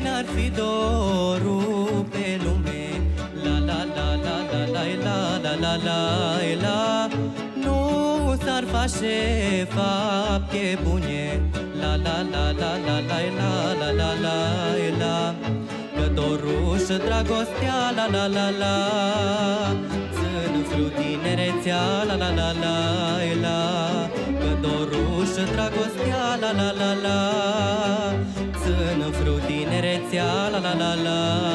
N-ar fi dorul pe lume, la la la la la la la la la la la. Nu s-ar face fapte bune, la la la la la la la la la la la. Că dorul și dragostea, la la la la, țin frâu tinerețea, la la la la la. Că dorul și dragostea, la la la la, țin frâu tinerețea, la la la la.